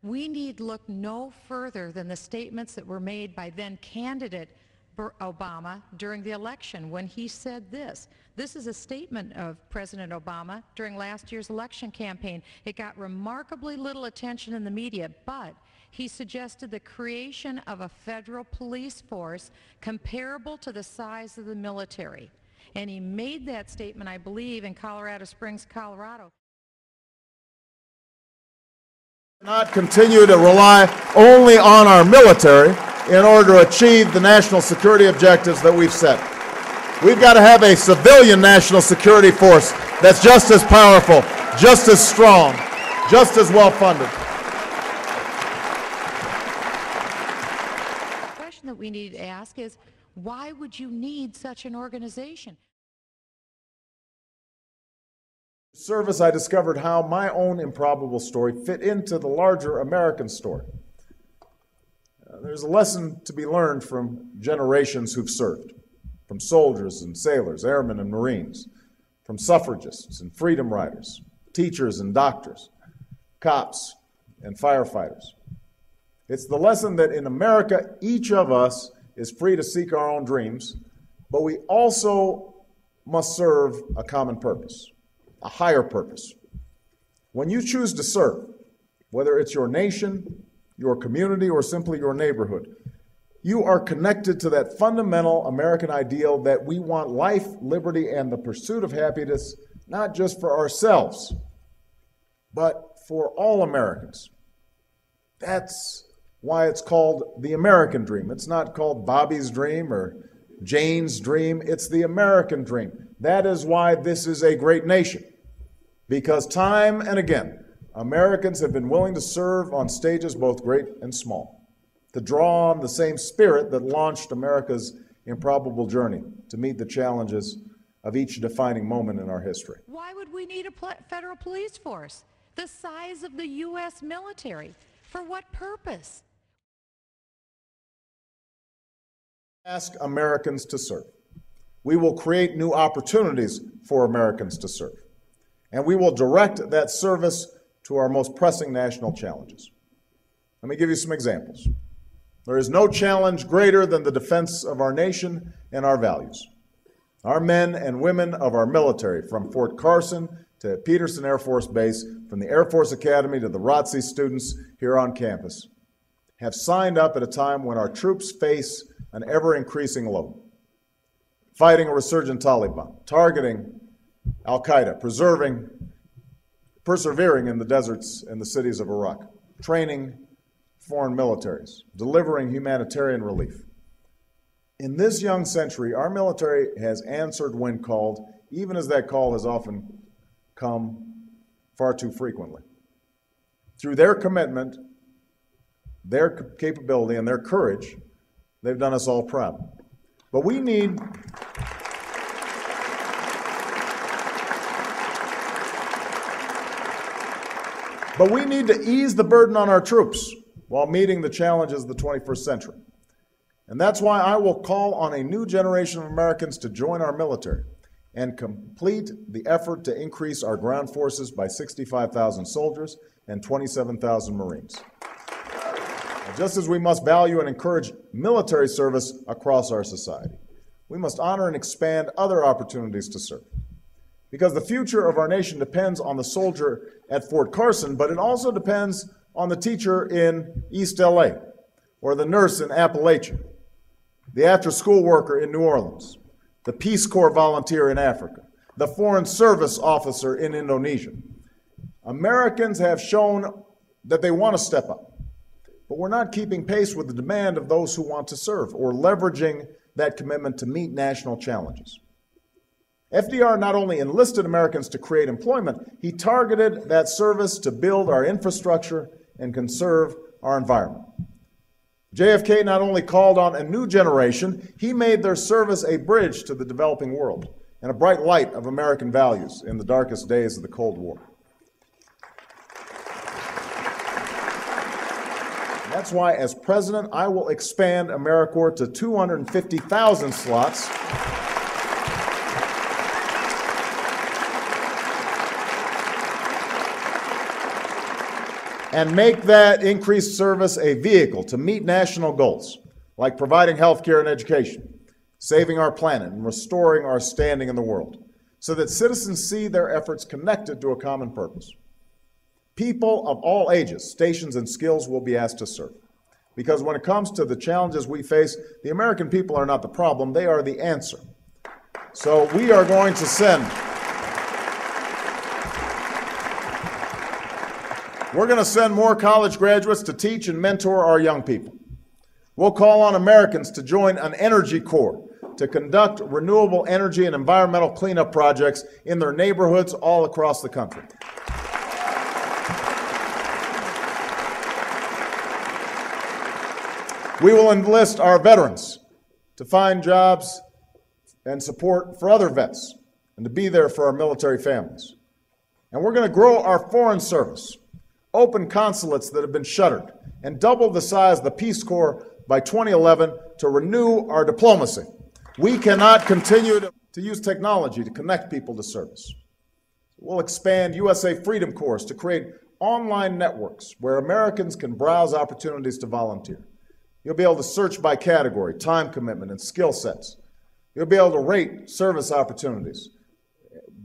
We need look no further than the statements that were made by then candidate Obama during the election when he said this. This is a statement of President Obama during last year's election campaign. It got remarkably little attention in the media, but he suggested the creation of a federal police force comparable to the size of the military. And he made that statement, I believe, in Colorado Springs, Colorado. Not continue to rely only on our military in order to achieve the national security objectives that we've set. We've got to have a civilian national security force that's just as powerful, just as strong, just as well funded. The question that we need to ask is, why would you need such an organization? Service, I discovered how my own improbable story fit into the larger American story. There's a lesson to be learned from generations who've served, from soldiers and sailors, airmen and Marines, from suffragists and freedom riders, teachers and doctors, cops and firefighters. It's the lesson that in America, each of us is free to seek our own dreams, but we also must serve a common purpose, a higher purpose. When you choose to serve, whether it's your nation, your community, or simply your neighborhood, you are connected to that fundamental American ideal that we want life, liberty, and the pursuit of happiness, not just for ourselves, but for all Americans. That's why it's called the American dream. It's not called Bobby's dream or Jane's dream. It's the American dream. That is why this is a great nation. Because time and again, Americans have been willing to serve on stages both great and small, to draw on the same spirit that launched America's improbable journey to meet the challenges of each defining moment in our history. Why would we need a federal police force the size of the U.S. military? For what purpose? Ask Americans to serve. We will create new opportunities for Americans to serve. And we will direct that service to our most pressing national challenges. Let me give you some examples. There is no challenge greater than the defense of our nation and our values. Our men and women of our military, from Fort Carson to Peterson Air Force Base, from the Air Force Academy to the ROTC students here on campus, have signed up at a time when our troops face an ever-increasing load. Fighting a resurgent Taliban, targeting Al-Qaeda, persevering in the deserts and the cities of Iraq, training foreign militaries, delivering humanitarian relief. In this young century, our military has answered when called, even as that call has often come far too frequently. Through their commitment, their capability, and their courage, they've done us all proud. But we need to ease the burden on our troops while meeting the challenges of the 21st century. And that's why I will call on a new generation of Americans to join our military and complete the effort to increase our ground forces by 65,000 soldiers and 27,000 Marines. Just as we must value and encourage military service across our society, we must honor and expand other opportunities to serve. Because the future of our nation depends on the soldier at Fort Carson, but it also depends on the teacher in East LA, or the nurse in Appalachia, the after-school worker in New Orleans, the Peace Corps volunteer in Africa, the Foreign Service officer in Indonesia. Americans have shown that they want to step up, but we're not keeping pace with the demand of those who want to serve or leveraging that commitment to meet national challenges. FDR not only enlisted Americans to create employment, he targeted that service to build our infrastructure and conserve our environment. JFK not only called on a new generation, he made their service a bridge to the developing world and a bright light of American values in the darkest days of the Cold War. And that's why, as president, I will expand Americorps to 250,000 slots. and make that increased service a vehicle to meet national goals, like providing health care and education, saving our planet, and restoring our standing in the world, so that citizens see their efforts connected to a common purpose. People of all ages, stations, and skills will be asked to serve. Because when it comes to the challenges we face, the American people are not the problem, they are the answer. So we are going to send, we're going to send more college graduates to teach and mentor our young people. We'll call on Americans to join an energy corps to conduct renewable energy and environmental cleanup projects in their neighborhoods all across the country. We will enlist our veterans to find jobs and support for other vets and to be there for our military families. And we're going to grow our foreign service, open consulates that have been shuttered, and double the size of the Peace Corps by 2011 to renew our diplomacy. We cannot continue to use technology to connect people to service. We'll expand USA Freedom Corps to create online networks where Americans can browse opportunities to volunteer. You'll be able to search by category, time commitment, and skill sets. You'll be able to rate service opportunities,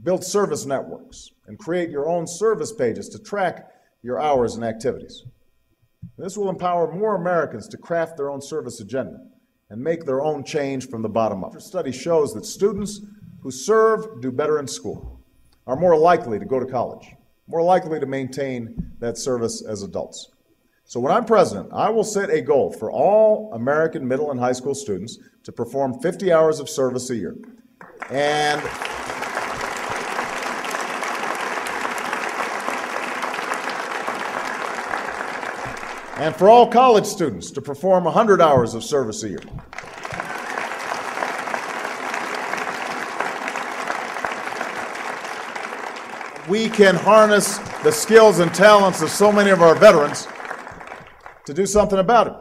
build service networks, and create your own service pages to track your hours and activities. This will empower more Americans to craft their own service agenda and make their own change from the bottom up. Our study shows that students who serve do better in school, are more likely to go to college, more likely to maintain that service as adults. So when I'm president, I will set a goal for all American middle and high school students to perform 50 hours of service a year. And for all college students to perform 100 hours of service a year. We can harness the skills and talents of so many of our veterans to do something about it.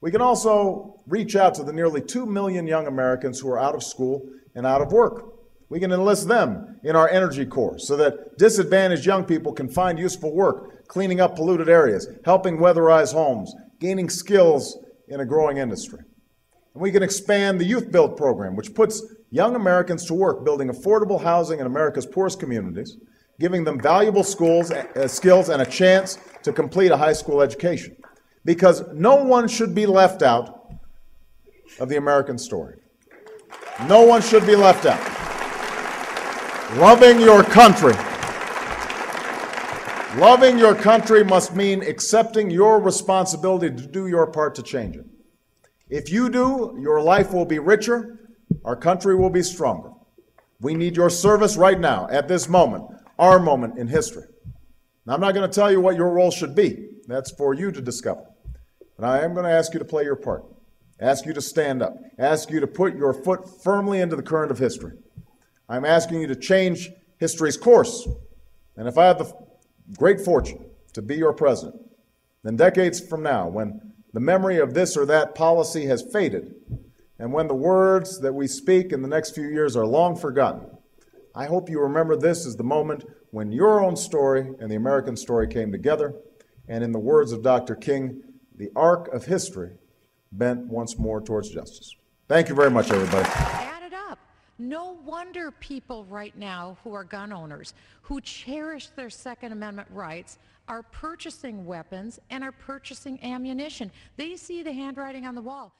We can also reach out to the nearly 2 million young Americans who are out of school and out of work. We can enlist them in our energy corps so that disadvantaged young people can find useful work, cleaning up polluted areas, helping weatherize homes, gaining skills in a growing industry. And we can expand the Youth Build program, which puts young Americans to work building affordable housing in America's poorest communities, giving them valuable skills and a chance to complete a high school education. Because no one should be left out of the American story. No one should be left out. Loving your country. Loving your country must mean accepting your responsibility to do your part to change it. If you do, your life will be richer, our country will be stronger. We need your service right now, at this moment, our moment in history. Now, I'm not going to tell you what your role should be. That's for you to discover. But I am going to ask you to play your part, ask you to stand up, ask you to put your foot firmly into the current of history. I'm asking you to change history's course. And if I have the great fortune to be your president, then decades from now, when the memory of this or that policy has faded, and when the words that we speak in the next few years are long forgotten, I hope you remember this as the moment when your own story and the American story came together, and in the words of Dr. King, the arc of history bent once more towards justice. Thank you very much, everybody. Add it up. No wonder people right now who are gun owners, who cherish their Second Amendment rights, are purchasing weapons and are purchasing ammunition. They see the handwriting on the wall.